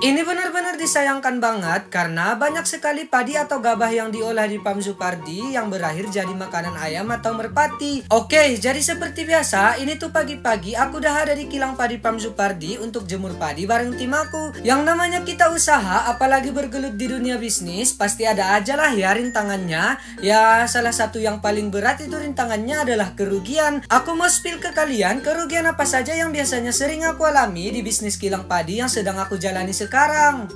Ini benar-benar disayangkan banget karena banyak sekali padi atau gabah yang diolah di Pam Supardi yang berakhir jadi makanan ayam atau merpati. Oke, jadi seperti biasa, ini tuh pagi-pagi aku udah ada di kilang padi Pam Supardi untuk jemur padi bareng tim aku. Yang namanya kita usaha, apalagi bergelut di dunia bisnis, pasti ada aja lah ya rintangannya. Ya, salah satu yang paling berat itu rintangannya adalah kerugian. Aku mau spill ke kalian kerugian apa saja yang biasanya sering aku alami di bisnis kilang padi yang sedang aku jalani sekarang.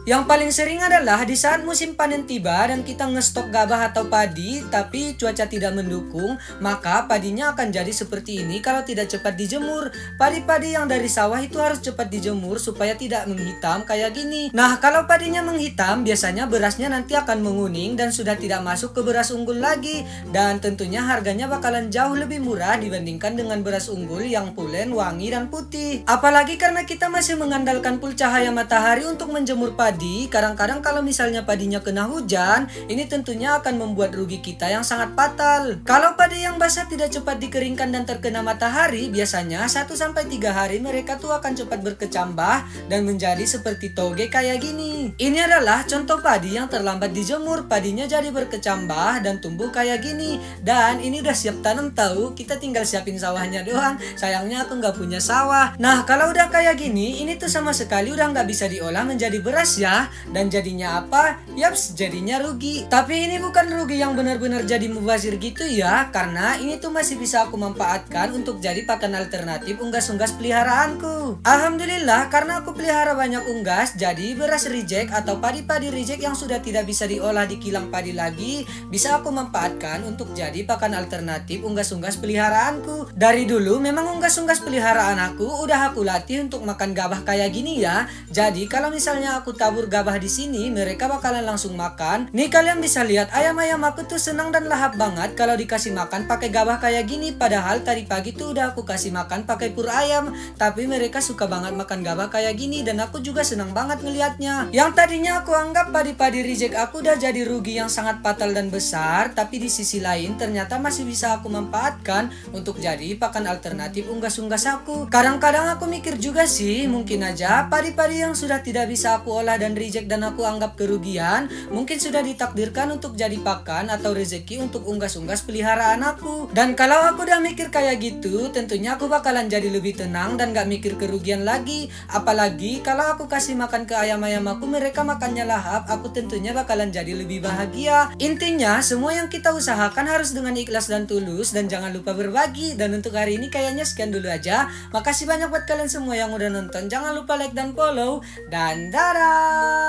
Yang paling sering adalah di saat musim panen tiba dan kita ngestok gabah atau padi tapi cuaca tidak mendukung, maka padinya akan jadi seperti ini kalau tidak cepat dijemur. Padi-padi yang dari sawah itu harus cepat dijemur supaya tidak menghitam kayak gini. Nah, kalau padinya menghitam, biasanya berasnya nanti akan menguning dan sudah tidak masuk ke beras unggul lagi. Dan tentunya harganya bakalan jauh lebih murah dibandingkan dengan beras unggul yang pulen, wangi, dan putih. Apalagi karena kita masih mengandalkan full cahaya matahari untuk menjemur padi, kadang-kadang kalau misalnya padinya kena hujan, ini tentunya akan membuat rugi kita yang sangat fatal. Kalau padi yang basah tidak cepat dikeringkan dan terkena matahari, biasanya 1-3 hari mereka tuh akan cepat berkecambah dan menjadi seperti toge kayak gini. Ini adalah contoh padi yang terlambat dijemur, padinya jadi berkecambah dan tumbuh kayak gini. Dan ini udah siap tanam tahu, kita tinggal siapin sawahnya doang. Sayangnya aku nggak punya sawah. Nah, kalau udah kayak gini, ini tuh sama sekali udah nggak bisa diolah menjadi beras ya. Dan jadinya apa? Yaps, jadinya rugi. Tapi ini bukan rugi yang benar-benar jadi mubazir gitu ya, karena ini tuh masih bisa aku manfaatkan untuk jadi pakan alternatif unggas-unggas peliharaanku. Alhamdulillah, karena aku pelihara banyak unggas, jadi beras reject atau padi-padi reject yang sudah tidak bisa diolah di kilang padi lagi, bisa aku manfaatkan untuk jadi pakan alternatif unggas-unggas peliharaanku. Dari dulu memang unggas-unggas peliharaan aku udah aku latih untuk makan gabah kayak gini ya. Jadi kalau misalnya aku tabur gabah di sini, mereka bakalan langsung makan. Nih kalian bisa lihat ayam-ayam aku tuh senang dan lahap banget kalau dikasih makan pakai gabah kayak gini. Padahal tadi pagi tuh udah aku kasih makan pakai pur ayam, tapi mereka suka banget makan gabah kayak gini dan aku juga senang banget ngelihatnya. Yang tadinya aku anggap padi-padi reject aku udah jadi rugi yang sangat fatal dan besar, tapi di sisi lain ternyata masih bisa aku manfaatkan untuk jadi pakan alternatif unggas-unggas aku. Kadang-kadang aku mikir juga sih, mungkin aja padi-padi yang sudah tidak bisa aku olah dan reject dan aku anggap kerugian, mungkin sudah ditakdirkan untuk jadi pakan atau rezeki untuk unggas-unggas peliharaan aku. Dan kalau aku udah mikir kayak gitu, tentunya aku bakalan jadi lebih tenang dan gak mikir kerugian lagi. Apalagi kalau aku kasih makan ke ayam-ayam aku, mereka makannya lahap, aku tentunya bakalan jadi lebih bahagia. Intinya, semua yang kita usahakan harus dengan ikhlas dan tulus dan jangan lupa berbagi. Dan untuk hari ini kayaknya sekian dulu aja. Makasih banyak buat kalian semua yang udah nonton. Jangan lupa like dan follow. Dan dadah!